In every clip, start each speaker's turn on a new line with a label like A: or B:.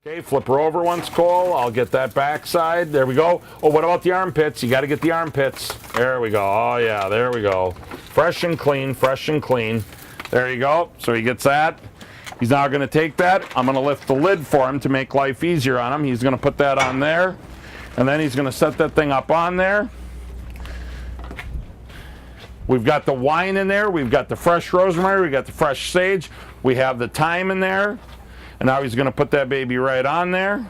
A: Okay, flip her over once, Cole. I'll get that backside. There we go. Oh, what about the armpits? You got to get the armpits. There we go. Oh, yeah, there we go. Fresh and clean, fresh and clean. There you go. So he gets that. He's now going to take that. I'm going to lift the lid for him to make life easier on him. He's going to put that on there. And then he's going to set that thing up on there. We've got the wine in there. We've got the fresh rosemary. We've got the fresh sage. We have the thyme in there. And now he's going to put that baby right on there.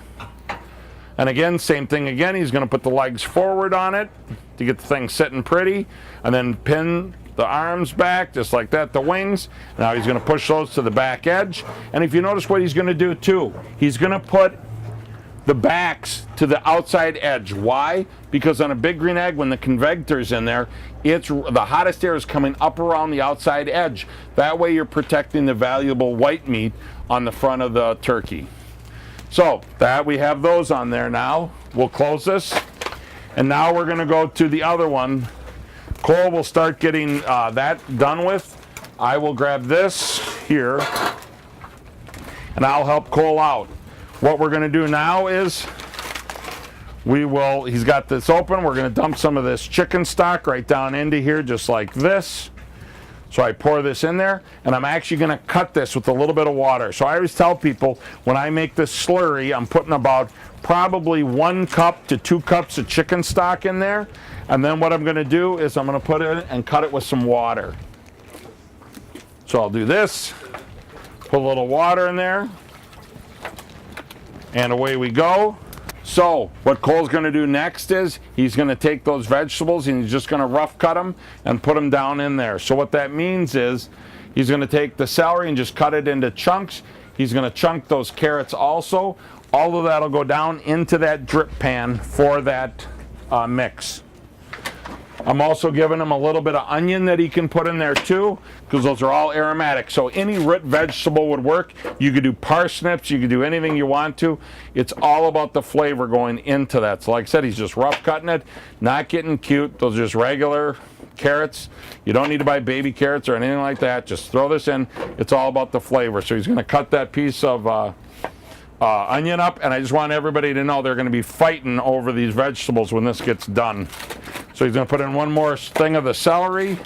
A: And again, same thing again. He's going to put the legs forward on it to get the thing sitting pretty. And then pin the arms back, just like that, the wings. Now he's going to push those to the back edge. And if you notice what he's going to do too, he's going to put the backs to the outside edge. Why? Because on a big green egg, when the convector's in there, the hottest air is coming up around the outside edge. That way you're protecting the valuable white meat on the front of the turkey. So that we have those on there now. We'll close this. And now we're going to go to the other one. Cole will start getting that done with. I will grab this here and I'll help Cole out. What we're going to do now is he's got this open. We're going to dump some of this chicken stock right down into here just like this. So I pour this in there, and I'm actually going to cut this with a little bit of water. So I always tell people when I make this slurry, I'm putting about probably 1 cup to 2 cups of chicken stock in there. And then what I'm going to do is I'm going to put it and cut it with some water. So I'll do this, put a little water in there, and away we go. So what Cole's going to do next is he's going to take those vegetables and he's just going to rough cut them and put them down in there. So what that means is he's going to take the celery and just cut it into chunks. He's going to chunk those carrots also. All of that will go down into that drip pan for that mix. I'm also giving him a little bit of onion that he can put in there too, because those are all aromatic. So any root vegetable would work. You could do parsnips, you could do anything you want to. It's all about the flavor going into that. So like I said, he's just rough cutting it, not getting cute. Those are just regular carrots. You don't need to buy baby carrots or anything like that. Just throw this in. It's all about the flavor. So he's going to cut that piece of onion up, and I just want everybody to know they're going to be fighting over these vegetables when this gets done. So he's going to put in one more thing of the celery.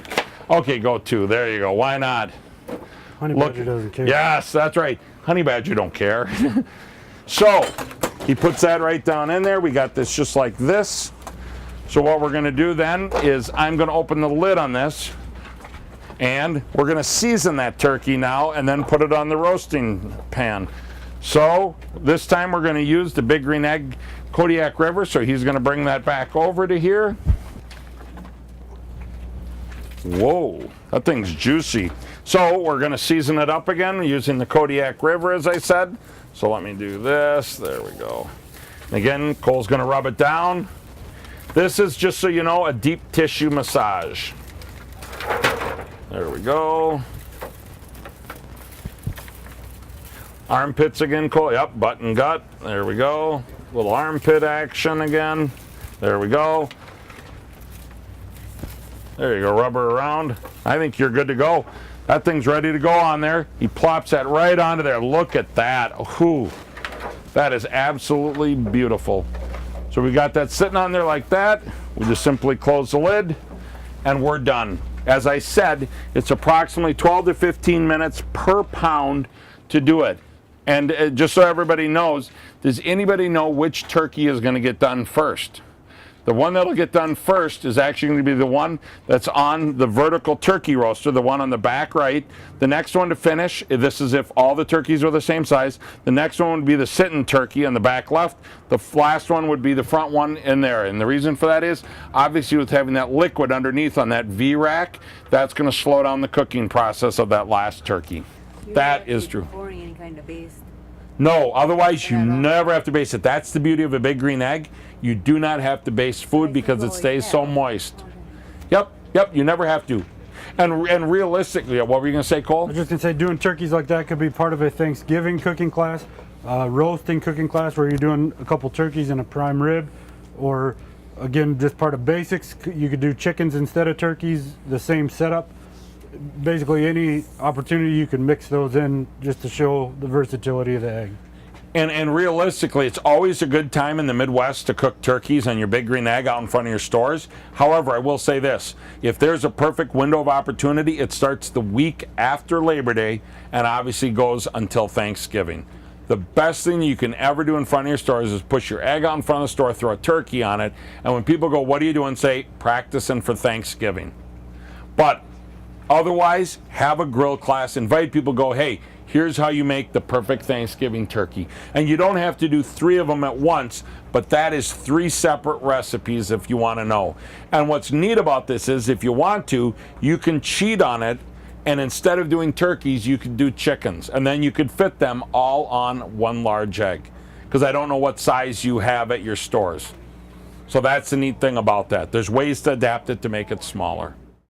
A: Okay, go 2. There you go. Why not?
B: Honey Badger doesn't care.
A: Yes, that's right. Honey Badger don't care. So he puts that right down in there. We got this just like this. So what we're going to do then is I'm going to open the lid on this, and we're going to season that turkey now and then put it on the roasting pan. So this time we're going to use the Big Green Egg Kodiak River. So he's going to bring that back over to here. Whoa, that thing's juicy. So we're going to season it up again using the Kodiak River, as I said. So let me do this. There we go. And again, Cole's going to rub it down. This is, just so you know, a deep tissue massage. There we go. Armpits again, Cole. Yep, butt and gut. There we go. Little armpit action again. There we go. There you go, rub her around. I think you're good to go. That thing's ready to go on there. He plops that right onto there. Look at that. Ooh, that is absolutely beautiful. So we got that sitting on there like that. We just simply close the lid and we're done. As I said, it's approximately 12 to 15 minutes per pound to do it. And just so everybody knows, does anybody know which turkey is going to get done first? The one that'll get done first is actually going to be the one that's on the vertical turkey roaster, the one on the back right. The next one to finish, this is if all the turkeys are the same size. The next one would be the sitting turkey on the back left. The last one would be the front one in there. And the reason for that is, obviously with having that liquid underneath on that V-rack, that's going to slow down the cooking process of that last turkey. That is true.
C: Pouring any kind of baste.
A: No, otherwise you never have to baste it. That's the beauty of a Big Green Egg. You do not have to baste food because it stays so moist. Yep, you never have to. And realistically, what were you going to say, Cole?
B: I was just going to say, doing turkeys like that could be part of a Thanksgiving cooking class, roasting cooking class where you're doing a couple turkeys and a prime rib, or again, just part of basics. You could do chickens instead of turkeys, the same setup. Basically, any opportunity you can mix those in just to show the versatility of the egg.
A: And realistically, it's always a good time in the Midwest to cook turkeys on your big green egg out in front of your stores. However, I will say this, if there's a perfect window of opportunity, it starts the week after Labor Day and obviously goes until Thanksgiving. The best thing you can ever do in front of your stores is push your egg out in front of the store, throw a turkey on it, and when people go, what are you doing? Say, practicing for Thanksgiving. But otherwise, have a grill class, invite people, go, hey, here's how you make the perfect Thanksgiving turkey. And you don't have to do 3 of them at once, but that is 3 separate recipes if you want to know. And what's neat about this is if you want to, you can cheat on it, and instead of doing turkeys, you could do chickens. And then you could fit them all on one large egg. Because I don't know what size you have at your stores. So that's the neat thing about that. There's ways to adapt it to make it smaller.